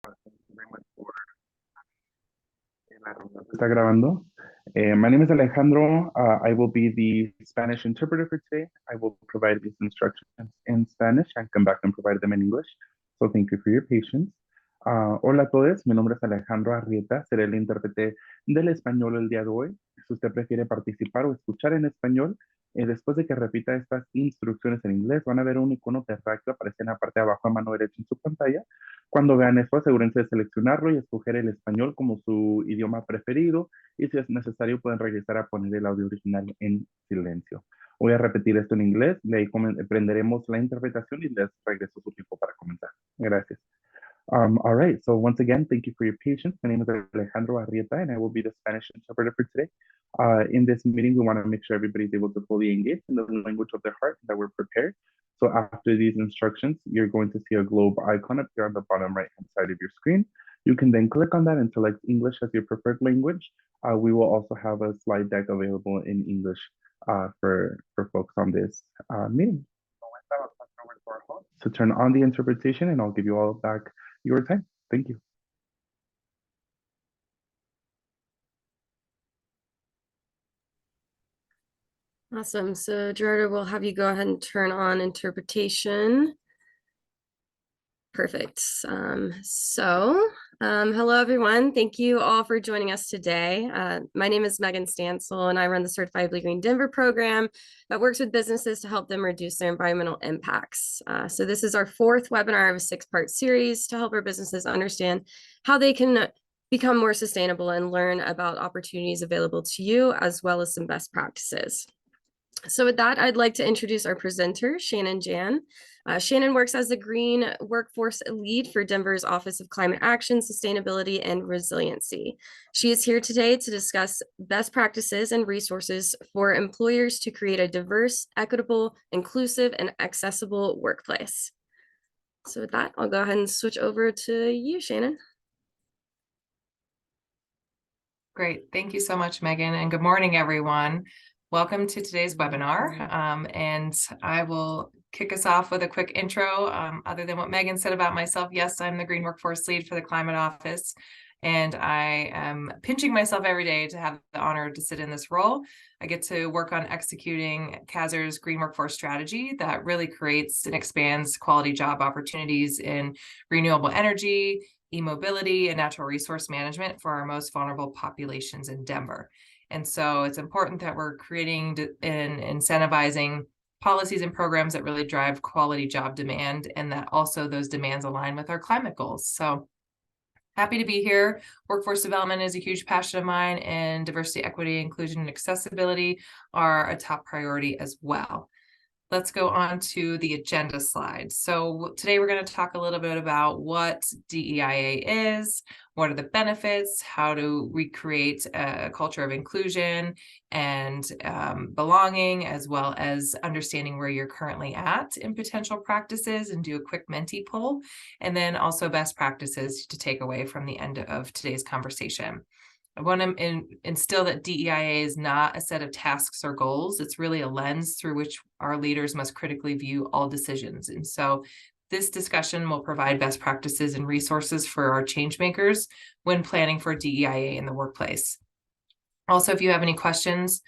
Very much for Está grabando. My name is Alejandro. I will be the Spanish interpreter for today. I will provide these instructions in Spanish and come back and provide them in English. So thank you for your patience. Hola a todos, mi nombre es Alejandro Arrieta, seré el intérprete del español el día de hoy. Si usted prefiere participar o escuchar en español, después de que repita estas instrucciones en inglés, van a ver un icono terráqueo aparecer en la parte de abajo a mano derecha en su pantalla. Cuando vean esto, asegúrense de seleccionarlo y escoger el español como su idioma preferido y si es necesario pueden regresar a poner el audio original en silencio. Voy a repetir esto en inglés, de ahí prenderemos la interpretación y les regreso su tiempo para comenzar. Gracias. All right, so once again, thank you for your patience. My name is Alejandro Arrieta, and I will be the Spanish interpreter for today. In this meeting, we want to make sure everybody's able to fully engage in the language of their heart, that we're prepared. So after these instructions, you're going to see a globe icon up here on the bottom right-hand side of your screen. You can then click on that and select English as your preferred language. We will also have a slide deck available in English for folks on this meeting. So turn on the interpretation, and I'll give you all back your time. Thank you. Awesome. So Gerardo, we'll have you go ahead and turn on interpretation. Perfect. Hello, everyone. Thank you all for joining us today. My name is Megan Stansel, and I run the Certifiably Green Denver program that works with businesses to help them reduce their environmental impacts. So this is our fourth webinar of a six-part series to help our businesses understand how they can become more sustainable and learn about opportunities available to you, as well as some best practices. So with that, I'd like to introduce our presenter, Shannon Jan. Shannon works as the Green Workforce Lead for Denver's Office of Climate Action, Sustainability, and Resiliency. She is here today to discuss best practices and resources for employers to create a diverse, equitable, inclusive, and accessible workplace. So with that, I'll go ahead and switch over to you, Shannon. Great. Thank you so much, Megan, and good morning, everyone. Welcome to today's webinar, and I will kick us off with a quick intro. Other than what Megan said about myself, yes, I'm the Green Workforce Lead for the Climate Office, and I am pinching myself every day to have the honor to sit in this role. I get to work on executing CASR's Green Workforce Strategy that really creates and expands quality job opportunities in renewable energy, e-mobility, and natural resource management for our most vulnerable populations in Denver. And so it's important that we're creating and incentivizing policies and programs that really drive quality job demand, and that also those demands align with our climate goals. So happy to be here. Workforce development is a huge passion of mine, and diversity, equity, inclusion, and accessibility are a top priority as well. Let's go on to the agenda slide. So today we're going to talk a little bit about what DEIA is, what are the benefits, how to recreate a culture of inclusion and belonging, as well as understanding where you're currently at in potential practices, and do a quick Menti poll, and then also best practices to take away from the end of today's conversation. I want to instill that DEIA is not a set of tasks or goals. It's really a lens through which our leaders must critically view all decisions. And so this discussion will provide best practices and resources for our change makers when planning for DEIA in the workplace. Also, if you have any questions,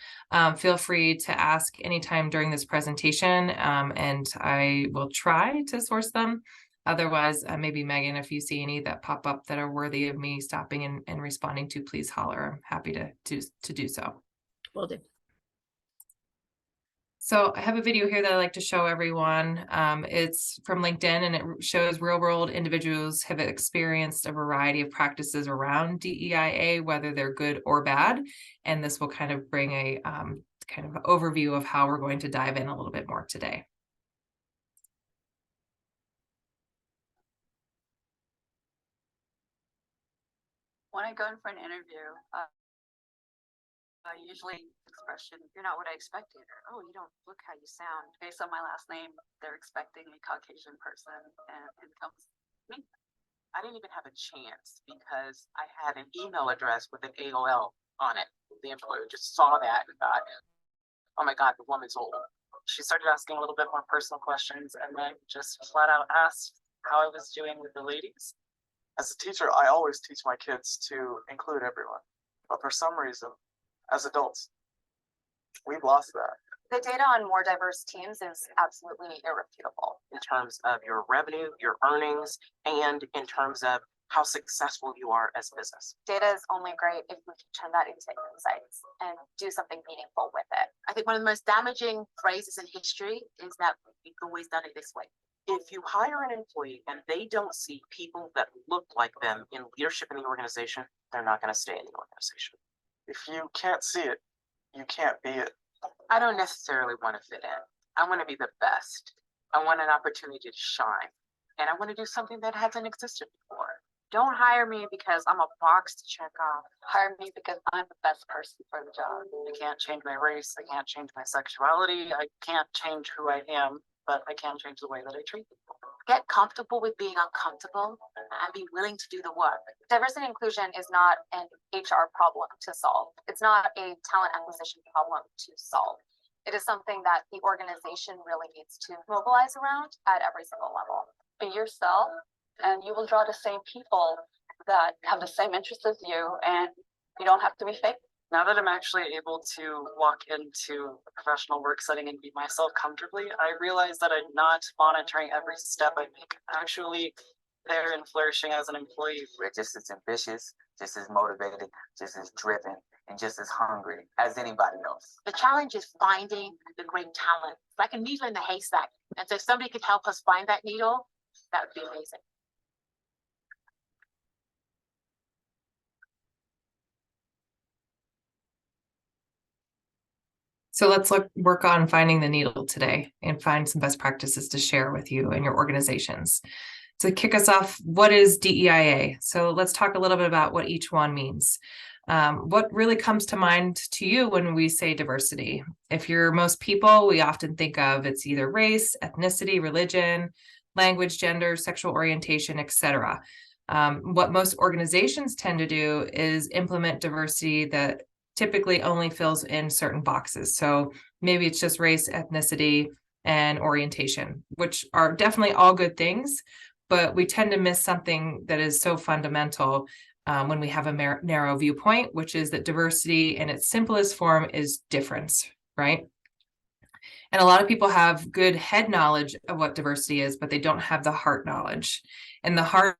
feel free to ask anytime during this presentation, and I will try to source them. Otherwise, maybe Megan, if you see any that pop up that are worthy of me stopping and responding to, please holler. I'm happy to do so. Will do. So I have a video here that I like to show everyone. It's from LinkedIn, and it shows real-world individuals have experienced a variety of practices around DEIA, whether they're good or bad. And this will kind of bring a kind of overview of how we're going to dive in a little bit more today. When I go in for an interview, usually expression, you're not what I expected, or, oh, you don't look how you sound. Based on my last name, they're expecting a Caucasian person, and it comes me. I didn't even have a chance because I had an email address with an AOL on it. The employer just saw that and thought, oh my God, the woman's old. She started asking a little bit more personal questions, and then just flat out asked how I was doing with the ladies. As a teacher, I always teach my kids to include everyone. But for some reason, as adults, we've lost that. The data on more diverse teams is absolutely irrefutable. In terms of your revenue, your earnings, and in terms of how successful you are as a business. Data is only great if we can turn that into insights and do something meaningful with it. I think one of the most damaging phrases in history is that we've always done it this way. If you hire an employee and they don't see people that look like them in leadership in the organization, they're not going to stay in the organization. If you can't see it, you can't be it. I don't necessarily want to fit in. I want to be the best. I want an opportunity to shine. And I want to do something that hasn't existed before. Don't hire me because I'm a box to check off. Hire me because I'm the best person for the job. I can't change my race. I can't change my sexuality. I can't change who I am, but I can change the way that I treat people. Get comfortable with being uncomfortable and be willing to do the work. Diversity and inclusion is not an HR problem to solve. It's not a talent acquisition problem to solve. It is something that the organization really needs to mobilize around at every single level. Be yourself, and you will draw the same people that have the same interests as you, and you don't have to be fake. Now that I'm actually able to walk into a professional work setting and be myself comfortably, I realize that I'm not monitoring every step I make. I'm actually there and flourishing as an employee. We're just as ambitious, just as motivated, just as driven, and just as hungry as anybody else. The challenge is finding the great talent, like a needle in the haystack. And so if somebody could help us find that needle, that would be amazing. So let's work on finding the needle today and find some best practices to share with you and your organizations. To kick us off, what is DEIA? So let's talk a little bit about what each one means. What really comes to mind to you when we say diversity? If you're most people, we often think of it's either race, ethnicity, religion, language, gender, sexual orientation, etc. What most organizations tend to do is implement diversity that typically only fills in certain boxes. So maybe it's just race, ethnicity, and orientation, which are definitely all good things, but we tend to miss something that is so fundamental when we have a narrow viewpoint, which is that diversity in its simplest form is difference, right? And a lot of people have good head knowledge of what diversity is, but they don't have the heart knowledge. And the heart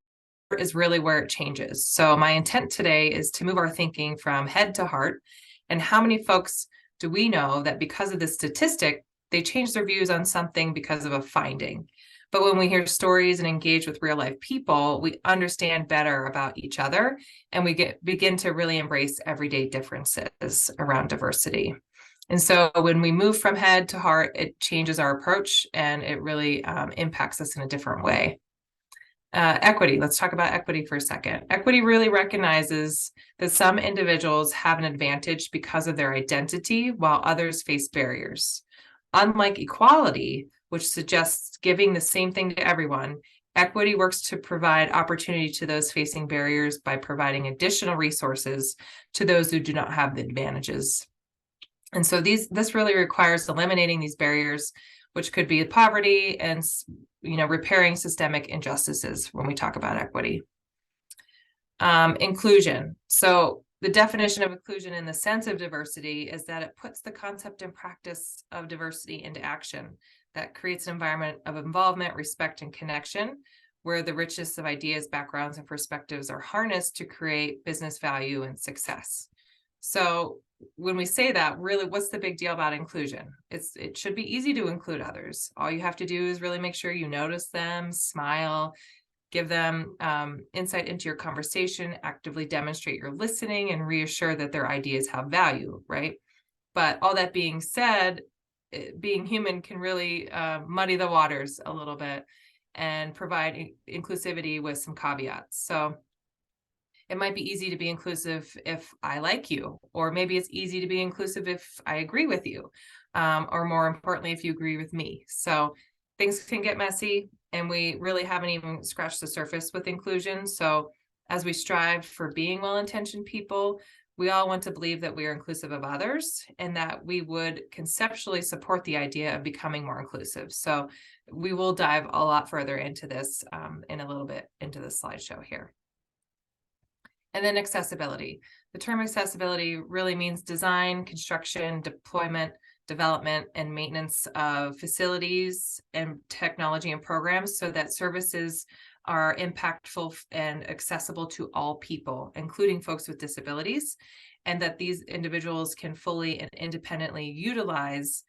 is really where it changes. So my intent today is to move our thinking from head to heart. And how many folks do we know that because of this statistic, they change their views on something because of a finding? But when we hear stories and engage with real life people, we understand better about each other, and we begin to really embrace everyday differences around diversity. And so when we move from head to heart, it changes our approach, and it really impacts us in a different way. Equity. Let's talk about equity for a second. Equity really recognizes that some individuals have an advantage because of their identity, while others face barriers. Unlike equality, which suggests giving the same thing to everyone, equity works to provide opportunity to those facing barriers by providing additional resources to those who do not have the advantages. And so this really requires eliminating these barriers, which could be poverty and repairing systemic injustices when we talk about equity. Inclusion. So the definition of inclusion in the sense of diversity is that it puts the concept and practice of diversity into action that creates an environment of involvement, respect, and connection, where the richness of ideas, backgrounds, and perspectives are harnessed to create business value and success. So when we say that, really, what's the big deal about inclusion? It should be easy to include others. All you have to do is really make sure you notice them, smile, give them insight into your conversation, actively demonstrate your listening, and reassure that their ideas have value, right? But all that being said, being human can really muddy the waters a little bit and provide inclusivity with some caveats. So it might be easy to be inclusive if I like you, or maybe it's easy to be inclusive if I agree with you, or more importantly, if you agree with me. So things can get messy, and we really haven't even scratched the surface with inclusion. So as we strive for being well-intentioned people, we all want to believe that we are inclusive of others and that we would conceptually support the idea of becoming more inclusive. So we will dive a lot further into this in a little bit into the slideshow here. And then accessibility. The term accessibility really means design, construction, deployment, development, and maintenance of facilities and technology and programs so that services are impactful and accessible to all people, including folks with disabilities, and that these individuals can fully and independently utilize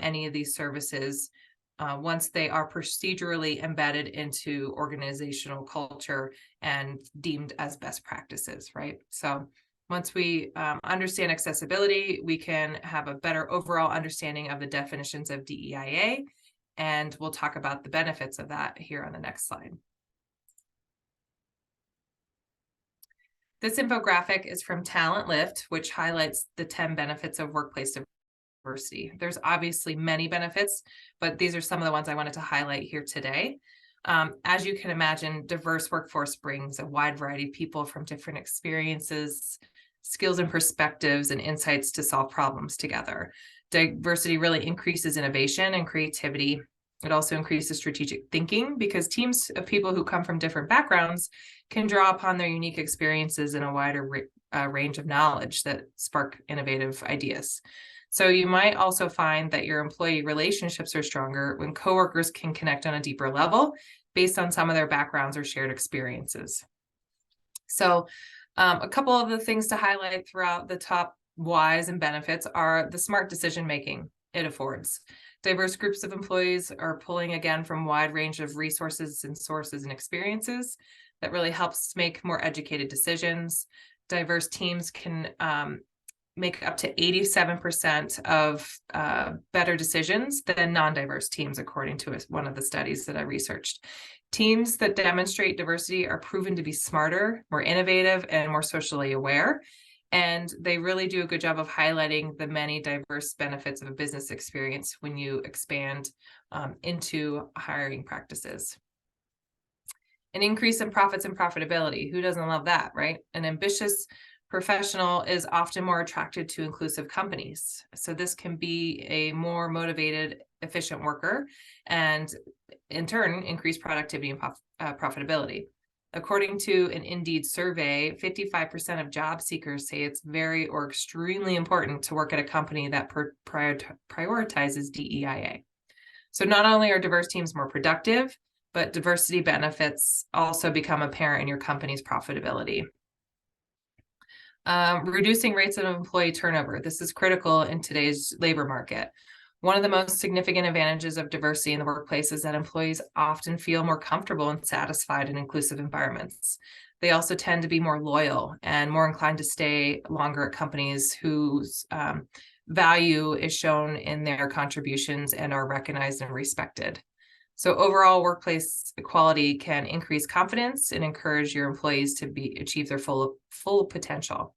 any of these services once they are procedurally embedded into organizational culture and deemed as best practices, right? So once we understand accessibility, we can have a better overall understanding of the definitions of DEIA, and we'll talk about the benefits of that here on the next slide. This infographic is from Talent Lift, which highlights the 10 benefits of workplace diversity. There's obviously many benefits, but these are some of the ones I wanted to highlight here today. As you can imagine, diverse workforce brings a wide variety of people from different experiences, skills and perspectives, and insights to solve problems together. Diversity really increases innovation and creativity. It also increases strategic thinking because teams of people who come from different backgrounds can draw upon their unique experiences in a wider range of knowledge that spark innovative ideas. So you might also find that your employee relationships are stronger when coworkers can connect on a deeper level based on some of their backgrounds or shared experiences. So a couple of the things to highlight throughout the top whys and benefits are the smart decision making it affords. Diverse groups of employees are pulling again from a wide range of resources and sources and experiences that really helps make more educated decisions. Diverse teams can make up to 87% of better decisions than non-diverse teams, according to one of the studies that I researched. Teams that demonstrate diversity are proven to be smarter, more innovative, and more socially aware. And they really do a good job of highlighting the many diverse benefits of a business experience when you expand into hiring practices. An increase in profits and profitability. Who doesn't love that, right? An ambitious professional is often more attracted to inclusive companies. So this can be a more motivated, efficient worker, and in turn, increase productivity and profitability. According to an Indeed survey, 55% of job seekers say it's very or extremely important to work at a company that prioritizes DEIA. So not only are diverse teams more productive, but diversity benefits also become apparent in your company's profitability. Reducing rates of employee turnover. This is critical in today's labor market. One of the most significant advantages of diversity in the workplace is that employees often feel more comfortable and satisfied in inclusive environments. They also tend to be more loyal and more inclined to stay longer at companies whose value is shown in their contributions and are recognized and respected. So overall, workplace equality can increase confidence and encourage your employees to achieve their full potential.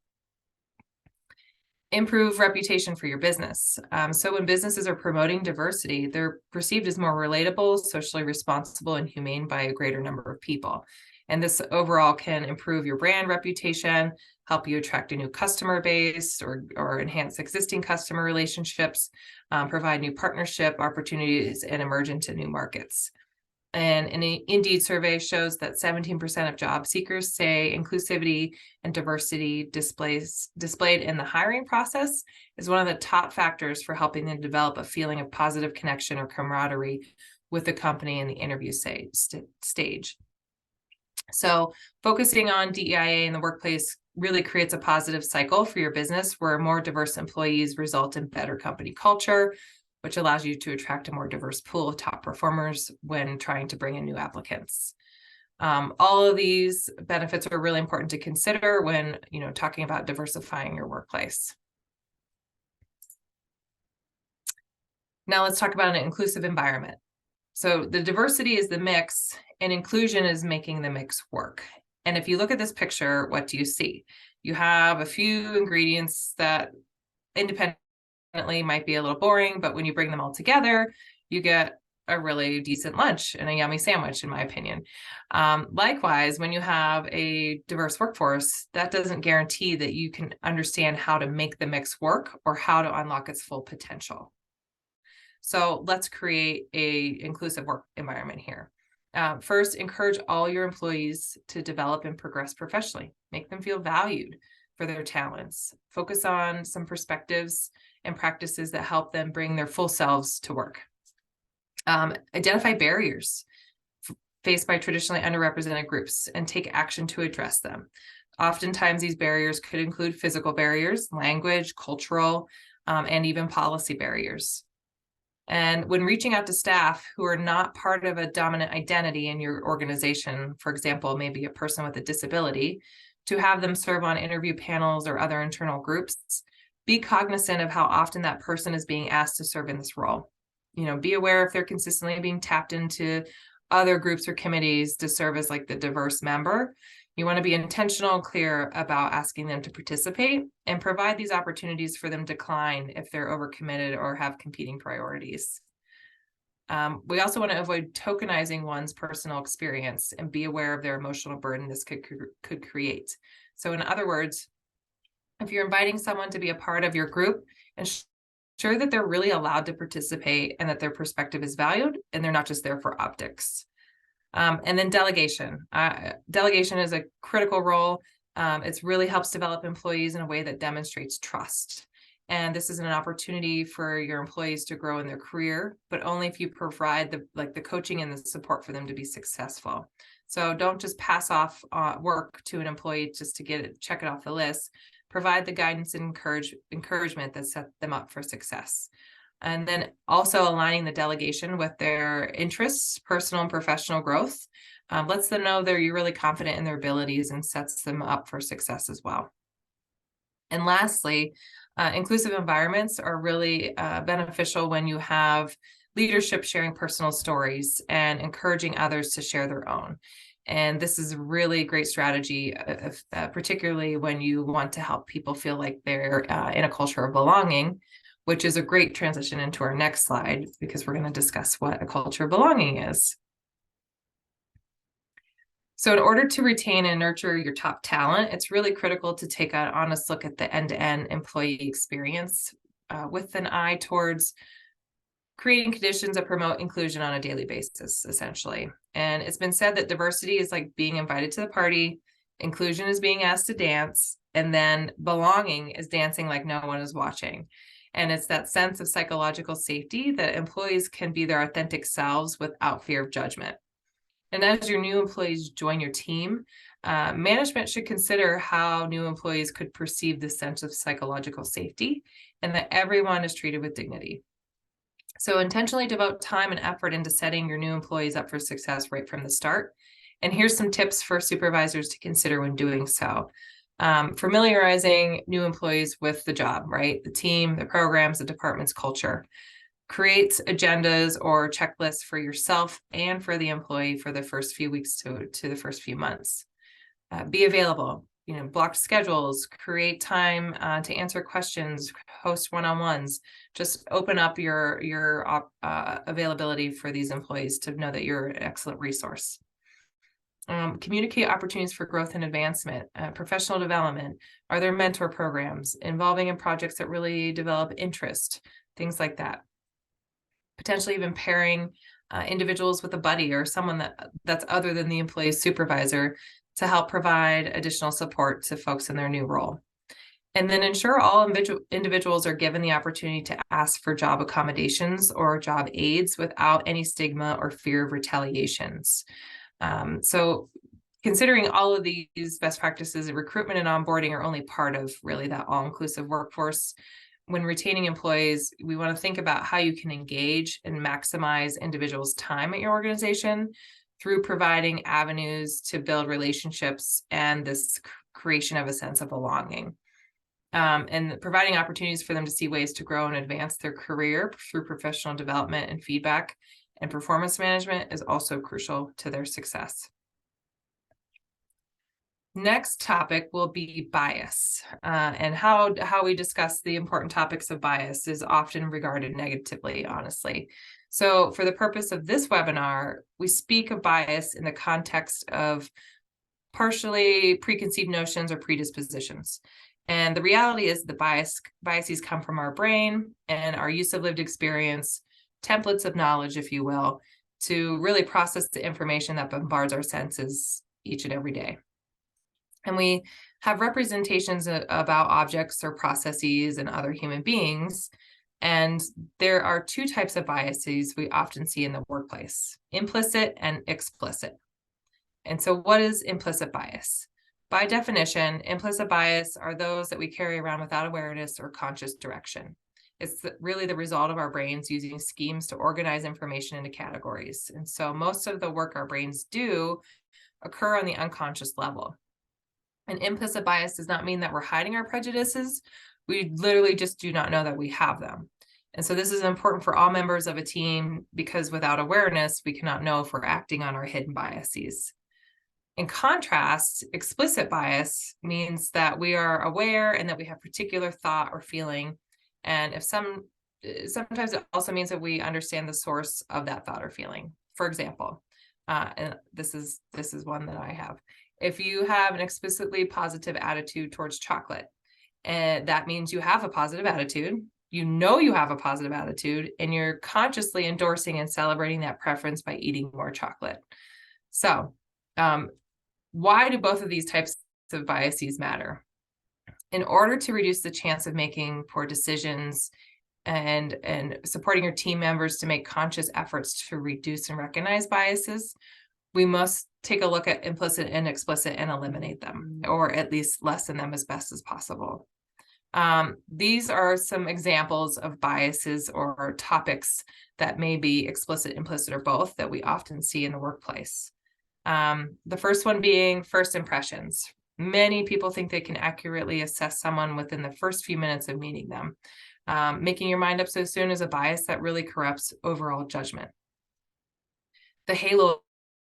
Improve reputation for your business. So when businesses are promoting diversity, they're perceived as more relatable, socially responsible, and humane by a greater number of people. And this overall can improve your brand reputation, help you attract a new customer base or enhance existing customer relationships, provide new partnership opportunities, and emerge into new markets. And an Indeed survey shows that 17% of job seekers say inclusivity and diversity displayed in the hiring process is one of the top factors for helping them develop a feeling of positive connection or camaraderie with the company in the interview stage. So focusing on DEIA in the workplace really creates a positive cycle for your business where more diverse employees result in better company culture, which allows you to attract a more diverse pool of top performers when trying to bring in new applicants. All of these benefits are really important to consider when talking about diversifying your workplace. Now let's talk about an inclusive environment. So the diversity is the mix and inclusion is making the mix work. And if you look at this picture, what do you see? You have a few ingredients that independently might be a little boring, but when you bring them all together, you get a really decent lunch and a yummy sandwich, in my opinion. Likewise, when you have a diverse workforce, that doesn't guarantee that you can understand how to make the mix work or how to unlock its full potential. So let's create an inclusive work environment here. First, encourage all your employees to develop and progress professionally. Make them feel valued for their talents. Focus on some perspectives and practices that help them bring their full selves to work. Identify barriers faced by traditionally underrepresented groups and take action to address them. Oftentimes, these barriers could include physical barriers, language, cultural, and even policy barriers. And when reaching out to staff who are not part of a dominant identity in your organization, for example, maybe a person with a disability, to have them serve on interview panels or other internal groups, be cognizant of how often that person is being asked to serve in this role. Be aware if they're consistently being tapped into other groups or committees to serve as like the diverse member. You want to be intentional, clear about asking them to participate and provide these opportunities for them to decline if they're overcommitted or have competing priorities. We also want to avoid tokenizing one's personal experience and be aware of their emotional burden this could create. So in other words, if you're inviting someone to be a part of your group, ensure that they're really allowed to participate and that their perspective is valued and they're not just there for optics. And then delegation. Delegation is a critical role. It really helps develop employees in a way that demonstrates trust. And this is an opportunity for your employees to grow in their career, but only if you provide the coaching and the support for them to be successful. So don't just pass off work to an employee just to check it off the list. Provide the guidance and encouragement that set them up for success. And then also aligning the delegation with their interests, personal and professional growth, lets them know that you're really confident in their abilities and sets them up for success as well. And lastly, inclusive environments are really beneficial when you have leadership sharing personal stories and encouraging others to share their own. And this is a really great strategy, particularly when you want to help people feel like they're in a culture of belonging, which is a great transition into our next slide, because we're going to discuss what a culture of belonging is. So in order to retain and nurture your top talent, it's really critical to take an honest look at the end-to-end employee experience with an eye towards creating conditions that promote inclusion on a daily basis, essentially. And it's been said that diversity is like being invited to the party, inclusion is being asked to dance, and then belonging is dancing like no one is watching. And it's that sense of psychological safety that employees can be their authentic selves without fear of judgment. And as your new employees join your team, management should consider how new employees could perceive this sense of psychological safety and that everyone is treated with dignity. So intentionally devote time and effort into setting your new employees up for success right from the start. And here's some tips for supervisors to consider when doing so. Familiarizing new employees with the job, right? The team, the programs, the department's culture. Create agendas or checklists for yourself and for the employee for the first few weeks to the first few months. Be available, block schedules, create time to answer questions, host one-on-ones. Just open up your availability for these employees to know that you're an excellent resource. Communicate opportunities for growth and advancement, professional development. Are there mentor programs involving in projects that really develop interest, things like that. Potentially even pairing individuals with a buddy or someone that's other than the employee's supervisor to help provide additional support to folks in their new role. And then ensure all individuals are given the opportunity to ask for job accommodations or job aids without any stigma or fear of retaliations. So considering all of these best practices, recruitment and onboarding are only part of really that all-inclusive workforce. When retaining employees, we want to think about how you can engage and maximize individuals' time at your organization through providing avenues to build relationships and this creation of a sense of belonging. And providing opportunities for them to see ways to grow and advance their career through professional development and feedback and performance management is also crucial to their success. Next topic will be bias, and how we discuss the important topics of bias is often regarded negatively, honestly. So for the purpose of this webinar, we speak of bias in the context of partially preconceived notions or predispositions. And the reality is the biases come from our brain and our use of lived experience, templates of knowledge, if you will, to really process the information that bombards our senses each and every day. And we have representations about objects or processes and other human beings. And there are two types of biases we often see in the workplace: implicit and explicit. And so what is implicit bias? By definition, implicit bias are those that we carry around without awareness or conscious direction. It's really the result of our brains using schemes to organize information into categories. And so most of the work our brains do occur on the unconscious level. And implicit bias does not mean that we're hiding our prejudices. We literally just do not know that we have them. And so this is important for all members of a team, because without awareness, we cannot know if we're acting on our hidden biases. In contrast, explicit bias means that we are aware and that we have particular thought or feeling. And sometimes it also means that we understand the source of that thought or feeling. For example, and this is one that I have. If you have an explicitly positive attitude towards chocolate, that means you have a positive attitude. You know you have a positive attitude, and you're consciously endorsing and celebrating that preference by eating more chocolate. So, why do both of these types of biases matter? In order to reduce the chance of making poor decisions and supporting your team members to make conscious efforts to reduce and recognize biases, we must take a look at implicit and explicit and eliminate them, or at least lessen them as best as possible. These are some examples of biases or topics that may be explicit, implicit, or both that we often see in the workplace. The first one being first impressions. Many people think they can accurately assess someone within the first few minutes of meeting them. Making your mind up so soon is a bias that really corrupts overall judgment. The halo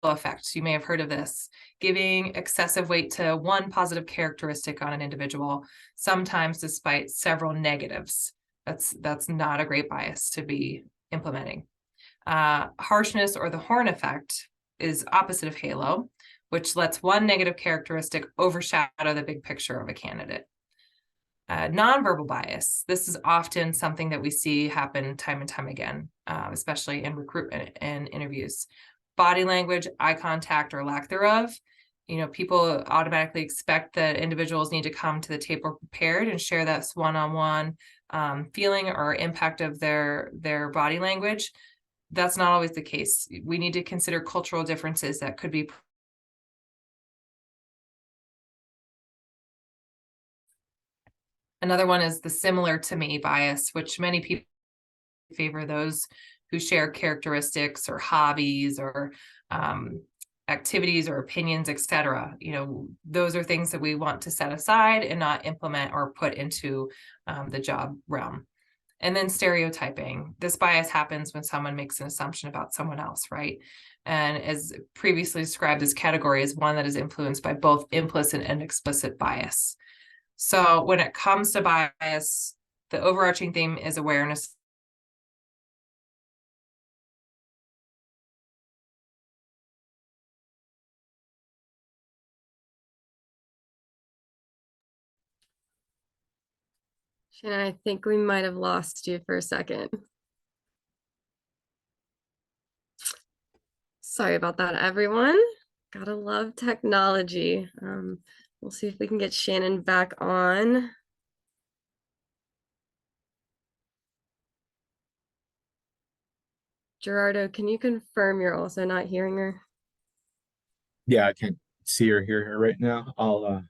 effect, you may have heard of this, giving excessive weight to one positive characteristic on an individual, sometimes despite several negatives. That's not a great bias to be implementing. Harshness, or the horn effect, is opposite of halo, which lets one negative characteristic overshadow the big picture of a candidate. Nonverbal bias. This is often something that we see happen time and time again, especially in recruitment and interviews. Body language, eye contact, or lack thereof. People automatically expect that individuals need to come to the table prepared and share that one-on-one feeling or impact of their body language. That's not always the case. We need to consider cultural differences that could be. Another one is the similar to me bias, which many people favor those who share characteristics or hobbies or activities or opinions, etc. Those are things that we want to set aside and not implement or put into the job realm. And then stereotyping. This bias happens when someone makes an assumption about someone else, right? And as previously described, this category is one that is influenced by both implicit and explicit bias. So when it comes to bias, the overarching theme is awareness. Shannon, I think we might have lost you for a second. Sorry about that, everyone. Gotta love technology. We'll see if we can get Shannon back on. Gerardo, can you confirm you're also not hearing her? Yeah, I can't see her, hear her right now. I'll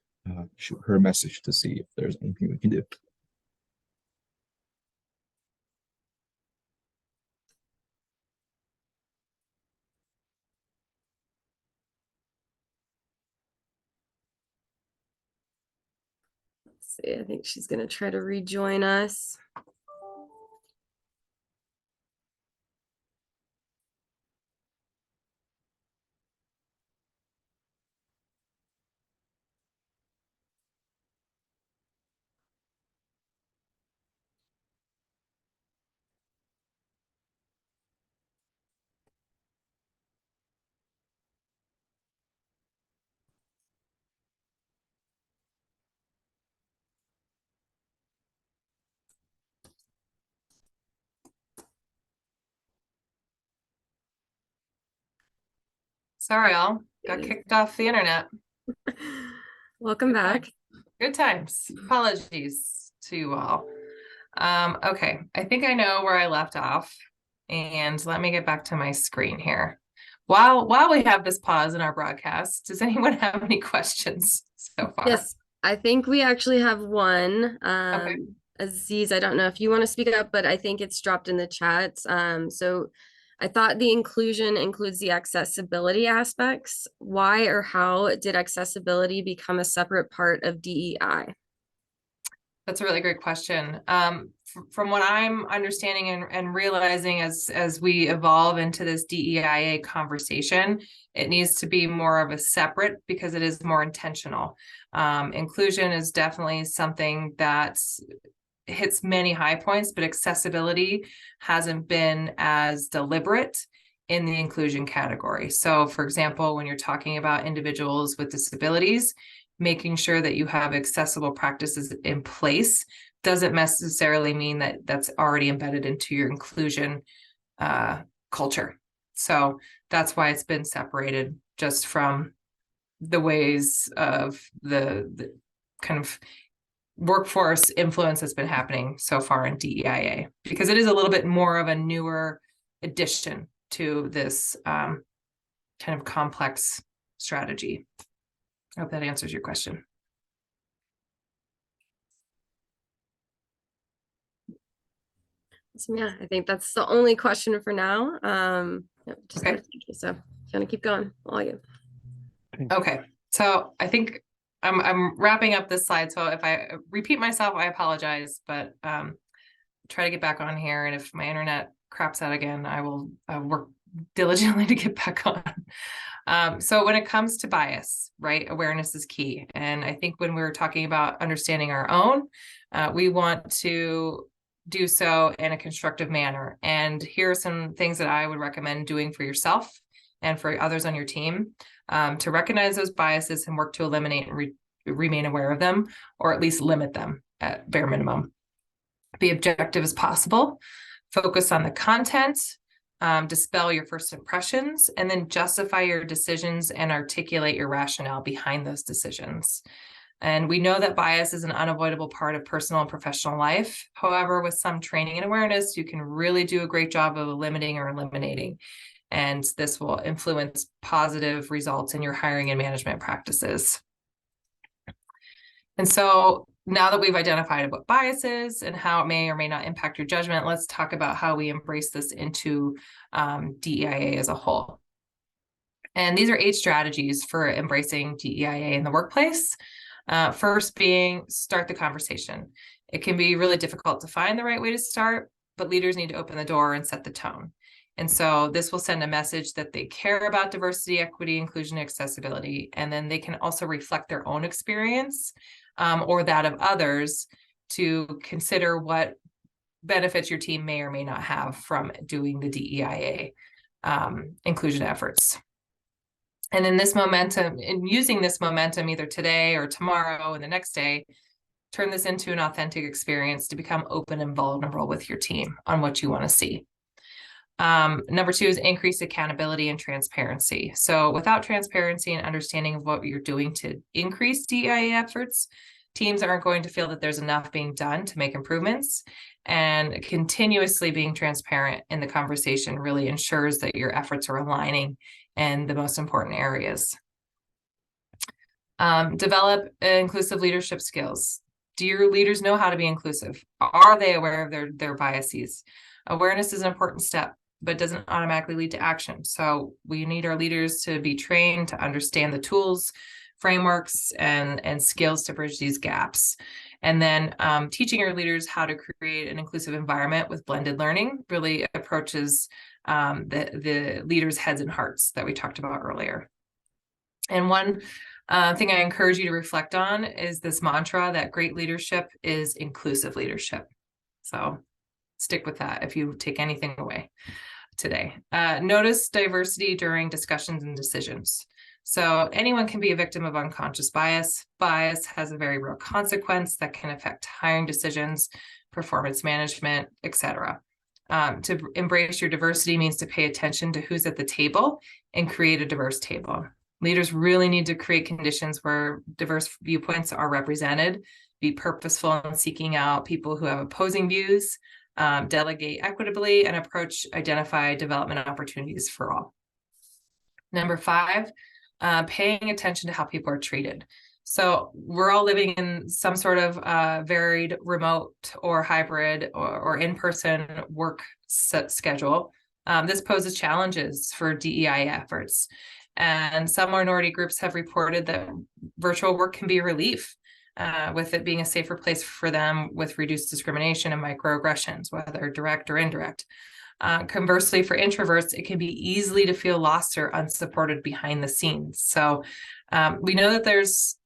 shoot her a message to see if there's anything we can do. Let's see, I think she's gonna try to rejoin us. Sorry, all got kicked off the internet. Welcome back. Good times. Apologies to you all. Okay, I think I know where I left off, and let me get back to my screen here. While we have this pause in our broadcast, does anyone have any questions so far? Yes, I think we actually have one. Okay. Aziz, I don't know if you want to speak up, but I think it's dropped in the chat. So I thought the inclusion includes the accessibility aspects. Why or how did accessibility become a separate part of DEI? That's a really great question. From what I'm understanding and realizing as we evolve into this DEIA conversation, it needs to be more of a separate because it is more intentional. Inclusion is definitely something that hits many high points, but accessibility hasn't been as deliberate in the inclusion category. So, for example, when you're talking about individuals with disabilities, making sure that you have accessible practices in place doesn't necessarily mean that that's already embedded into your inclusion culture. So that's why it's been separated just from the ways of the kind of workforce influence that's been happening so far in DEIA, because it is a little bit more of a newer addition to this kind of complex strategy. I hope that answers your question. So yeah, I think that's the only question for now. Just Okay. thank you. So if you want to keep going, all you. Okay, so I think I'm wrapping up this slide. So if I repeat myself, I apologize, but try to get back on here. And if my internet craps out again, I will work diligently to get back on. So when it comes to bias, right, awareness is key. And I think when we're talking about understanding our own, we want to do so in a constructive manner. And here are some things that I would recommend doing for yourself and for others on your team, to recognize those biases and work to eliminate and remain aware of them, or at least limit them at bare minimum. Be objective as possible, focus on the content, dispel your first impressions, and then justify your decisions and articulate your rationale behind those decisions. And we know that bias is an unavoidable part of personal and professional life. However, with some training and awareness, you can really do a great job of limiting or eliminating. And this will influence positive results in your hiring and management practices. And so now that we've identified what bias is and how it may or may not impact your judgment, let's talk about how we embrace this into DEIA as a whole. And these are 8 strategies for embracing DEIA in the workplace. First being, start the conversation. It can be really difficult to find the right way to start, but leaders need to open the door and set the tone. And so this will send a message that they care about diversity, equity, inclusion, and accessibility. And then they can also reflect their own experience or that of others to consider what benefits your team may or may not have from doing the DEIA inclusion efforts. And in this momentum, in using this momentum either today or tomorrow and the next day, turn this into an authentic experience to become open and vulnerable with your team on what you want to see. Number 2 is increase accountability and transparency. So without transparency and understanding of what you're doing to increase DEIA efforts, teams aren't going to feel that there's enough being done to make improvements. And continuously being transparent in the conversation really ensures that your efforts are aligning in the most important areas. Develop inclusive leadership skills. Do your leaders know how to be inclusive? Are they aware of their biases? Awareness is an important step, but doesn't automatically lead to action. So we need our leaders to be trained to understand the tools, frameworks, and skills to bridge these gaps. And then teaching your leaders how to create an inclusive environment with blended learning really approaches the leaders' heads and hearts that we talked about earlier. And one thing I encourage you to reflect on is this mantra that great leadership is inclusive leadership. So stick with that if you take anything away today. Notice diversity during discussions and decisions. So anyone can be a victim of unconscious bias. Bias has a very real consequence that can affect hiring decisions, performance management, etc. To embrace your diversity means to pay attention to who's at the table and create a diverse table. Leaders really need to create conditions where diverse viewpoints are represented, be purposeful in seeking out people who have opposing views, delegate equitably, and identify development opportunities for all. Number 5, paying attention to how people are treated. So we're all living in some sort of varied remote or hybrid or in-person work schedule. This poses challenges for DEI efforts. And some minority groups have reported that virtual work can be a relief, with it being a safer place for them with reduced discrimination and microaggressions, whether direct or indirect. Conversely, for introverts, it can be easily to feel lost or unsupported behind the scenes. So we know that there's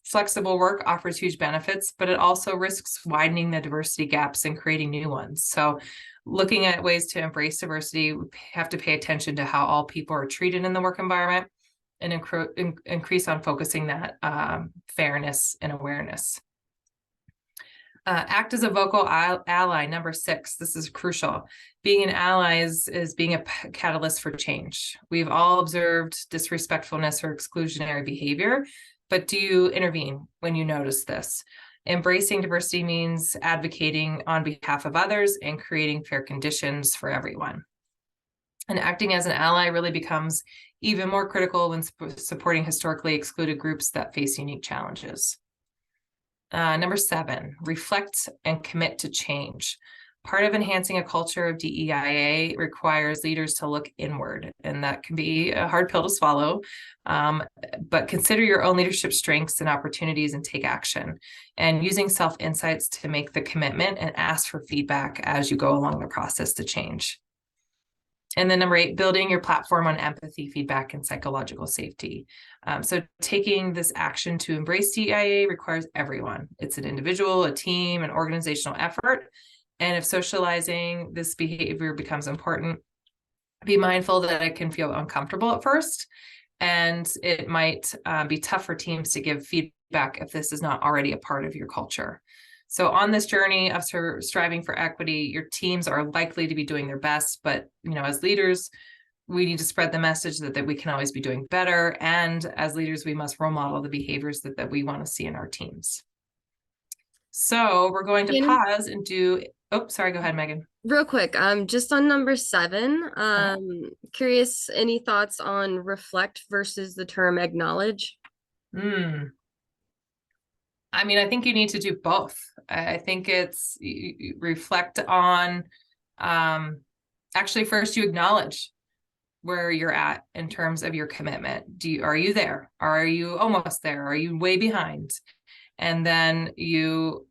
flexible work offers huge benefits, but it also risks widening the diversity gaps and creating new ones. So looking at ways to embrace diversity, we have to pay attention to how all people are treated in the work environment and increase on focusing that fairness and awareness. Act as a vocal ally, number 6. This is crucial. Being an ally is being a catalyst for change. We've all observed disrespectfulness or exclusionary behavior, but do you intervene when you notice this? Embracing diversity means advocating on behalf of others and creating fair conditions for everyone. And acting as an ally really becomes even more critical when supporting historically excluded groups that face unique challenges. Number 7, reflect and commit to change. Part of enhancing a culture of DEIA requires leaders to look inward, and that can be a hard pill to swallow, but consider your own leadership strengths and opportunities and take action, and using self-insights to make the commitment and ask for feedback as you go along the process to change. And then number 8, building your platform on empathy, feedback, and psychological safety. So taking this action to embrace DEIA requires everyone. It's an individual, a team, an organizational effort. And if socializing this behavior becomes important, be mindful that it can feel uncomfortable at first. And it might be tough for teams to give feedback if this is not already a part of your culture. So on this journey of striving for equity, your teams are likely to be doing their best, but as leaders, we need to spread the message that we can always be doing better. And as leaders, we must role model the behaviors that we want to see in our teams. So we're going to pause and do, sorry, go ahead, Megan. Real quick, just on number 7, curious, any thoughts on reflect versus the term acknowledge? I mean, I think you need to do both. I think it's you reflect on, actually first you acknowledge where you're at in terms of your commitment. Are you there? Are you almost there? Are you way behind? And then you,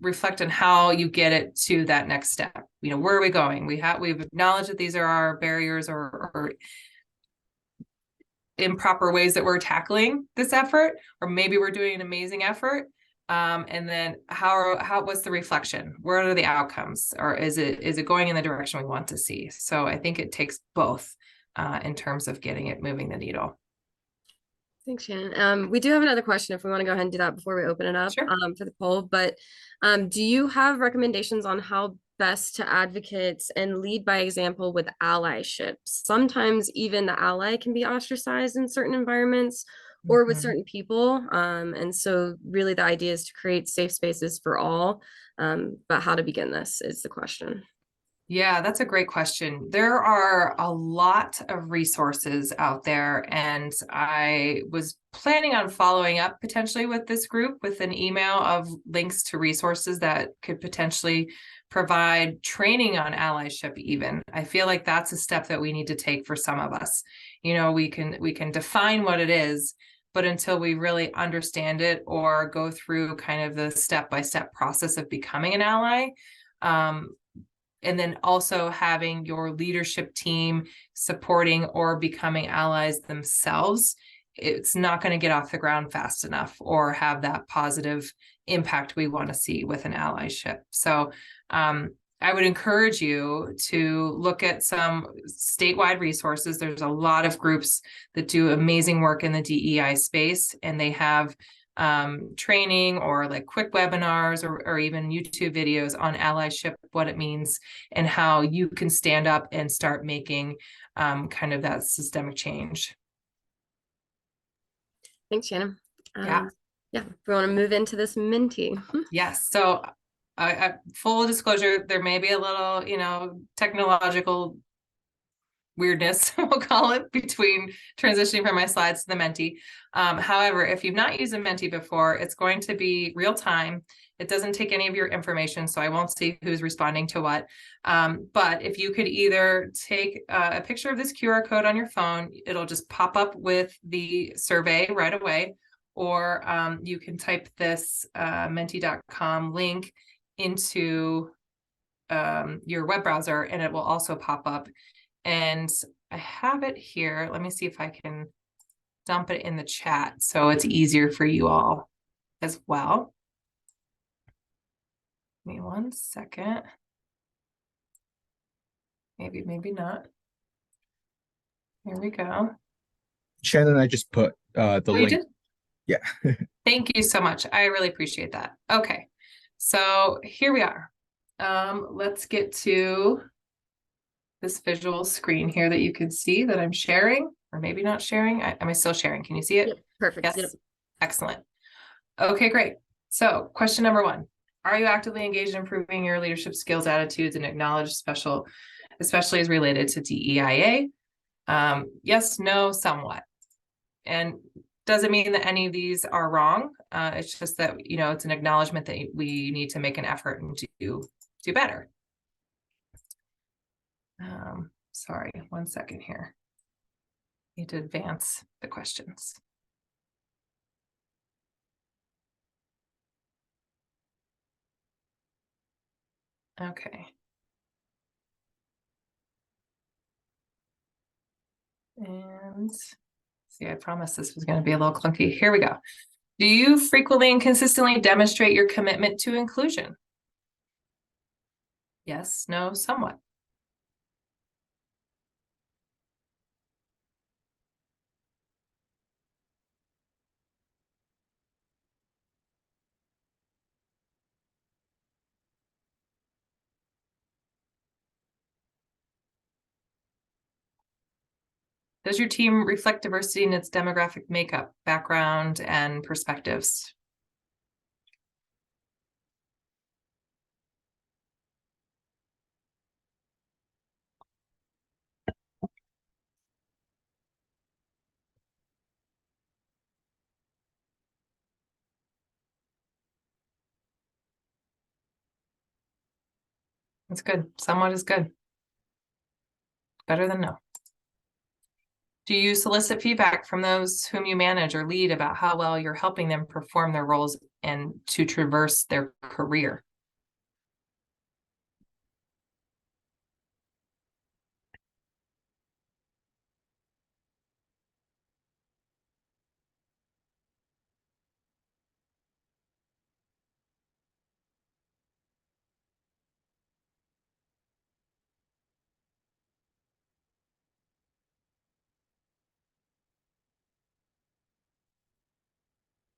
reflect on how you get it to that next step. Where are we going? We've acknowledged that these are our barriers or improper ways that we're tackling this effort, or maybe we're doing an amazing effort. And then what's the reflection? What are the outcomes? Or is it going in the direction we want to see? So I think it takes both in terms of getting it moving the needle. Thanks, Shannon. We do have another question if we want to go ahead and do that before we open it up. Sure. For the poll, but do you have recommendations on how best to advocate and lead by example with allyship? Sometimes even the ally can be ostracized in certain environments or with certain people. And so really the idea is to create safe spaces for all. But how to begin this is the question. Yeah, that's a great question. There are a lot of resources out there, and I was planning on following up potentially with this group with an email of links to resources that could potentially provide training on allyship even. I feel like that's a step that we need to take for some of us. We can define what it is, but until we really understand it or go through kind of the step-by-step process of becoming an ally, and then also having your leadership team supporting or becoming allies themselves, it's not going to get off the ground fast enough or have that positive impact we want to see with an allyship. So I would encourage you to look at some statewide resources. There's a lot of groups that do amazing work in the DEI space, and they have training or like quick webinars or even YouTube videos on allyship, what it means, and how you can stand up and start making kind of that systemic change. Thanks, Shannon. Yeah. Yeah, we want to move into this Minty. Yes. So full disclosure, there may be a little, technological weirdness, we'll call it, between transitioning from my slides to the Menti. However, if you've not used a Menti before, it's going to be real time. It doesn't take any of your information, so I won't see who's responding to what. But if you could either take a picture of this QR code on your phone, it'll just pop up with the survey right away, or you can type this menti.com link into your web browser, and it will also pop up. And I have it here. Let me see if I can dump it in the chat so it's easier for you all as well. Give me 1 second. Maybe, maybe not. Here we go. Shannon, I just put the Oh, you link. did? Yeah. Thank you so much. I really appreciate that. Okay, so here we are. Let's get to this visual screen here that you can see that I'm sharing, or maybe not sharing. Am I still sharing? Can you see it? Yep, perfect. Yes. Yep. Excellent. Okay, great. So question number 1, are you actively engaged in improving your leadership skills, attitudes, and acknowledge especially as related to DEIA? Yes, no, somewhat. And doesn't mean that any of these are wrong. It's just that, it's an acknowledgement that we need to make an effort and do better. Sorry, 1 second here. Need to advance the questions. Okay. And see, I promised this was going to be a little clunky. Here we go. Do you frequently and consistently demonstrate your commitment to inclusion? Yes, no, somewhat. Does your team reflect diversity in its demographic makeup, background, and perspectives? That's good. Somewhat is good. Better than no. Do you solicit feedback from those whom you manage or lead about how well you're helping them perform their roles and to traverse their career?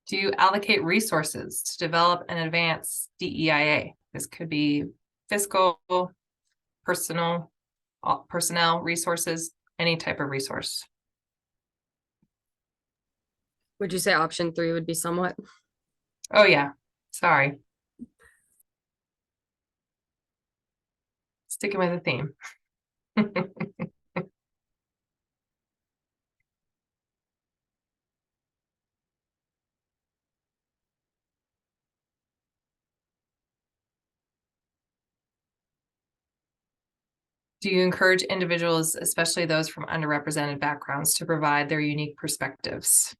Do you allocate resources to develop and advance DEIA? This could be fiscal, personnel resources, any type of resource. Would you say option 3 would be somewhat? Oh yeah, sorry. Sticking with the theme. Do you encourage individuals, especially those from underrepresented backgrounds, to provide their unique perspectives?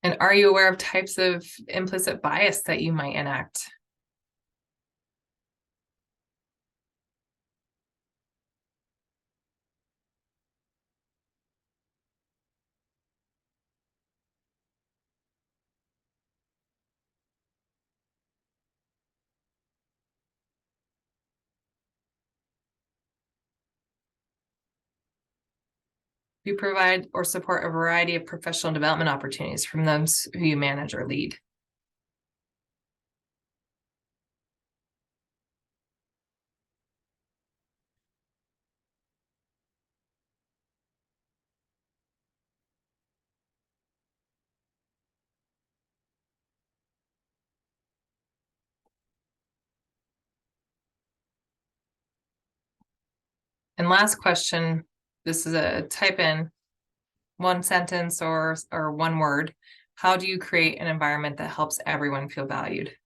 And are you aware of types of implicit bias that you might enact? Do you provide or support a variety of professional development opportunities from those who you manage or lead? And last question, this is a type in one sentence or one word. How do you create an environment that helps everyone feel valued?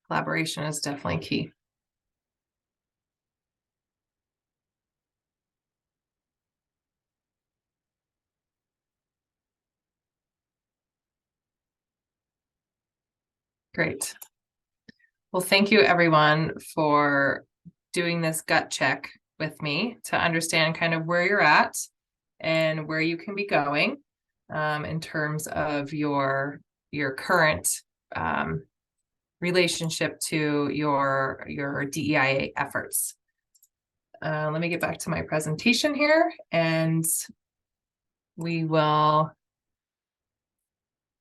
Collaboration is definitely key. Great. Well, thank you everyone for doing this gut check with me to understand kind of where you're at and where you can be going in terms of your current relationship to your DEIA efforts. Let me get back to my presentation here, and we will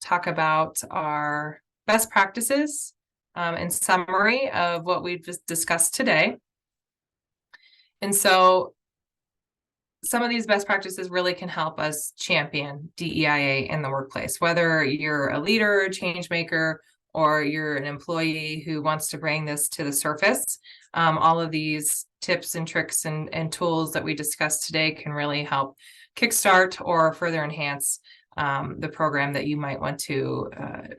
talk about our best practices in summary of what we've just discussed today. And so some of these best practices really can help us champion DEIA in the workplace, whether you're a leader, a change maker, or you're an employee who wants to bring this to the surface. All of these tips and tricks and tools that we discussed today can really help kickstart or further enhance the program that you might want to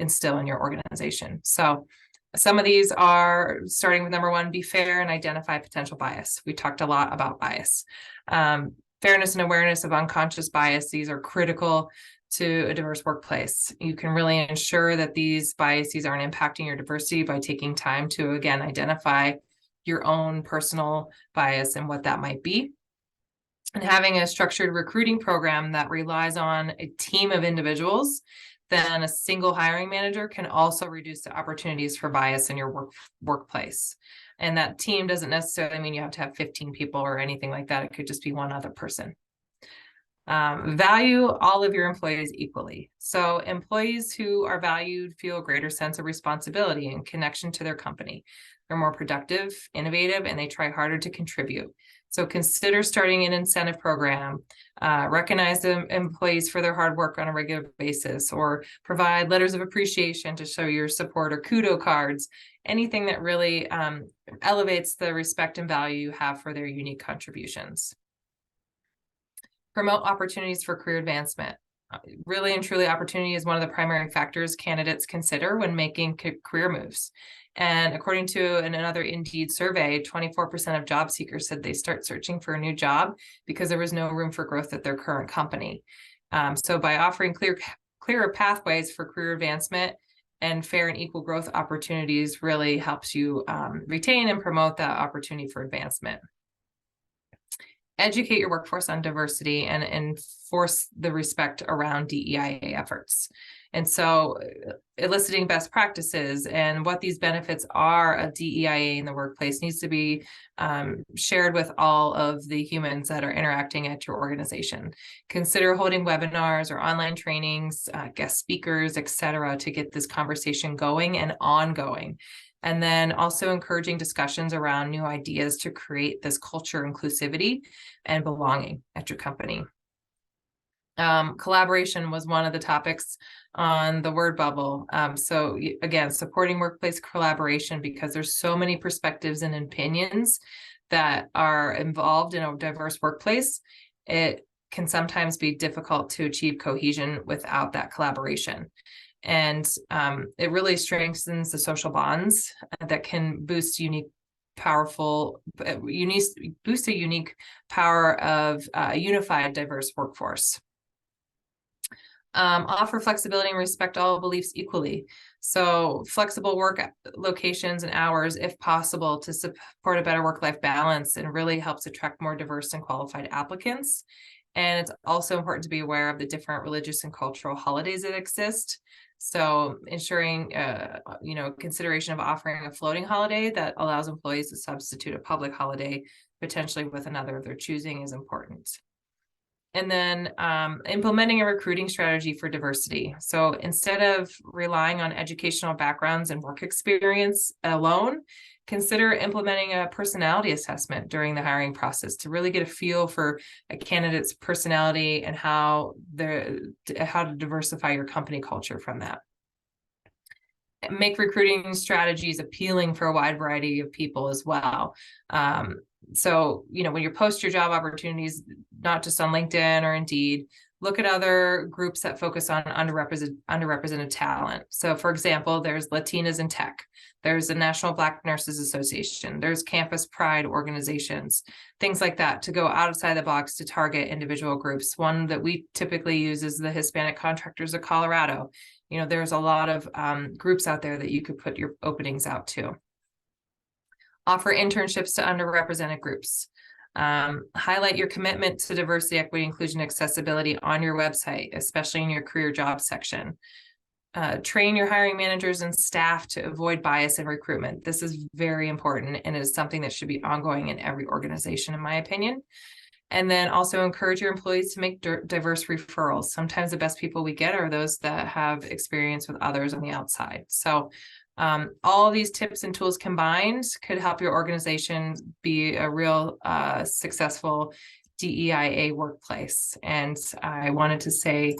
instill in your organization. So some of these are, starting with number one, be fair and identify potential bias. We talked a lot about bias. Fairness and awareness of unconscious bias, these are critical to a diverse workplace. You can really ensure that these biases aren't impacting your diversity by taking time to, again, identify your own personal bias and what that might be. And having a structured recruiting program that relies on a team of individuals, then a single hiring manager can also reduce the opportunities for bias in your workplace. And that team doesn't necessarily mean you have to have 15 people or anything like that. It could just be one other person. Value all of your employees equally. So employees who are valued feel a greater sense of responsibility and connection to their company. They're more productive, innovative, and they try harder to contribute. So consider starting an incentive program, recognize the employees for their hard work on a regular basis, or provide letters of appreciation to show your support, or kudo cards, anything that really elevates the respect and value you have for their unique contributions. Promote opportunities for career advancement. Really and truly, opportunity is one of the primary factors candidates consider when making career moves. And according to another Indeed survey, 24% of job seekers said they start searching for a new job because there was no room for growth at their current company. So by offering clearer pathways for career advancement and fair and equal growth opportunities really helps you retain and promote that opportunity for advancement. Educate your workforce on diversity and enforce the respect around DEIA efforts. And so eliciting best practices and what these benefits are of DEIA in the workplace needs to be shared with all of the humans that are interacting at your organization. Consider holding webinars or online trainings, guest speakers, etc., to get this conversation going and ongoing. And then also encouraging discussions around new ideas to create this culture, inclusivity, and belonging at your company. Collaboration was one of the topics on the word bubble. So again, supporting workplace collaboration, because there's so many perspectives and opinions that are involved in a diverse workplace. It can sometimes be difficult to achieve cohesion without that collaboration. And it really strengthens the social bonds that can boost unique powerful, boost a unique power of a unified, diverse workforce. Offer flexibility and respect all beliefs equally. So flexible work locations and hours, if possible, to support a better work-life balance, and really helps attract more diverse and qualified applicants. And it's also important to be aware of the different religious and cultural holidays that exist. So ensuring, consideration of offering a floating holiday that allows employees to substitute a public holiday, potentially with another of their choosing, is important. And then implementing a recruiting strategy for diversity. So instead of relying on educational backgrounds and work experience alone, consider implementing a personality assessment during the hiring process to really get a feel for a candidate's personality and how to diversify your company culture from that. Make recruiting strategies appealing for a wide variety of people as well. So, when you post your job opportunities, not just on LinkedIn or Indeed, look at other groups that focus on underrepresented talent. So, for example, there's Latinas in Tech, there's the National Black Nurses Association, there's Campus Pride organizations, things like that, to go outside the box to target individual groups. One that we typically use is the Hispanic Contractors of Colorado. There's a lot of groups out there that you could put your openings out to. Offer internships to underrepresented groups. Highlight your commitment to diversity, equity, inclusion, accessibility on your website, especially in your career jobs section. Train your hiring managers and staff to avoid bias in recruitment. This is very important, and it is something that should be ongoing in every organization, in my opinion. And then also encourage your employees to make diverse referrals. Sometimes the best people we get are those that have experience with others on the outside. So all of these tips and tools combined could help your organization be a real successful DEIA workplace. And I wanted to say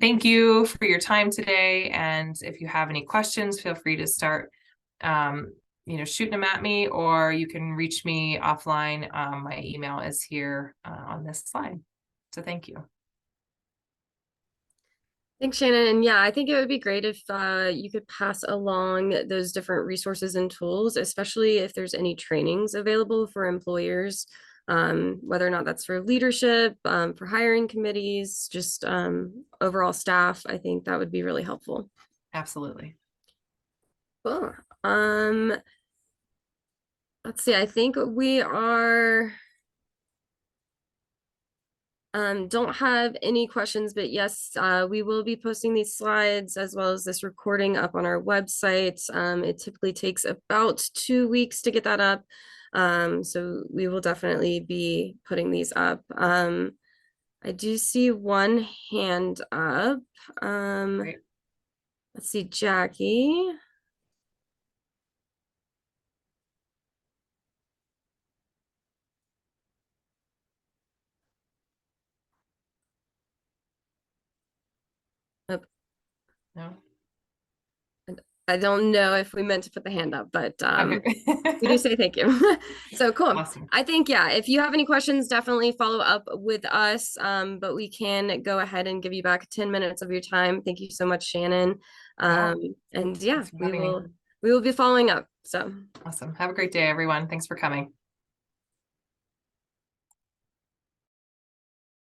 thank you for your time today. And if you have any questions, feel free to start shooting them at me, or you can reach me offline. My email is here on this slide. So thank you. Thanks, Shannon. And yeah, I think it would be great if you could pass along those different resources and tools, especially if there's any trainings available for employers, whether or not that's for leadership, for hiring committees, just overall staff. I think that would be really helpful. Absolutely. Cool. Let's see, I think we are don't have any questions, but yes, we will be posting these slides as well as this recording up on our website. It typically takes about 2 weeks to get that up. So we will definitely be putting these up. I do see one hand up. Great. Let's see, Jackie. No. I don't know if we meant to put the hand up, but Okay. we do say thank you. So cool. Awesome. I think, yeah, if you have any questions, definitely follow up with us. But we can go ahead and give you back 10 minutes of your time. Thank you so much, Shannon. And yeah, we will be following up. So awesome. Have a great day, everyone. Thanks for coming.